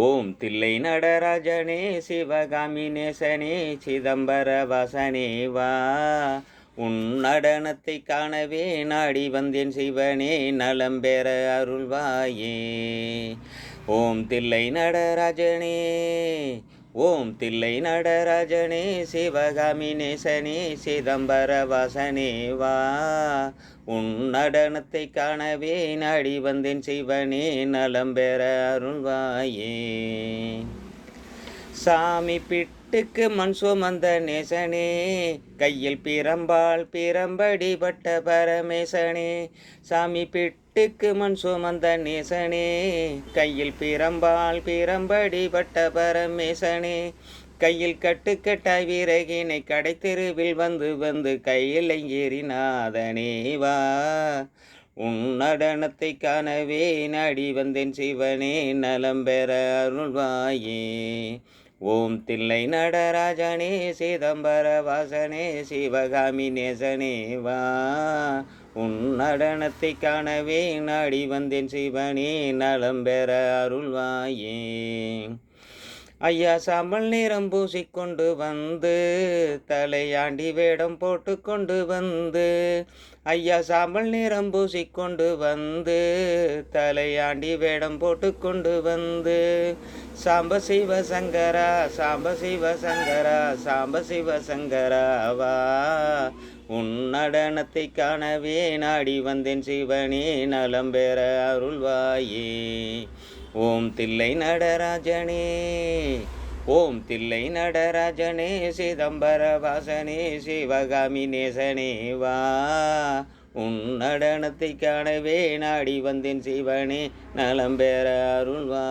ஓம் தில்லை நடராஜனே சிவகாமி நேசனே சிதம்பர வாசனே வா. உன் நடனத்தை காணவே நாடி வந்தேன் சிவனே நலம் பெற அருள்வாயே. ஓம் தில்லை நடராஜனே ஓம் தில்லை நடராஜனே சிவகாமி நேசனே சிதம்பர வாசனே வா. உன் நடனத்தை காணவே நாடி வந்தேன் சிவனே நலம் பெற அருள்வாயே. சாமி பிட்டுக்கு மண் சுமந்த நேசனே கையில் பிரம்பால் பிரம்படிபட்ட பரமேசனே. சாமி பிட்டுக்கு மண் சுமந்த நேசனே கையில் பிரம்பால் பிரம்படிபட்ட பரமேசனே. கையில் கட்டுக்கட்டாய் விறகினை கடை தெருவில் வந்து வந்து கையில் ஏறிநாதனே வா. உன் நடனத்தை காணவே நாடி வந்தேன் சிவனே நலம் பெற அருள்வாயே. ஓம் தில்லை நடராஜனே சிதம்பர வாசனே சிவகாமி நேசனே வா. உன் நடனத்தை காணவே நாடி வந்தேன் சிவனே நலம் பெற அருள்வாயே. ஐயா சாம்பல் நிறம் பூசிக்கொண்டு வந்து தலையாண்டி வேடம் போட்டு கொண்டு வந்து. ஐயா சாம்பல் நிறம் பூசிக்கொண்டு வந்து தலையாண்டி வேடம் போட்டு கொண்டு வந்து. சாம்ப சிவ சங்கரா சாம்ப சிவ சங்கரா சாம்ப சிவ சங்கராவா. உன் நடனத்தை காணவே நாடி வந்தேன் சிவனே நலம் பெற அருள்வாயே. ஓம் தில்லை நடராஜனே ஓம் தில்லை நடராஜனே சிதம்பர வாசனே சிவகாமி நேசனே வா. உன் நடனத்தை காணவே நாடி வந்தேன் சிவனே நலம் பெற அருள்வா.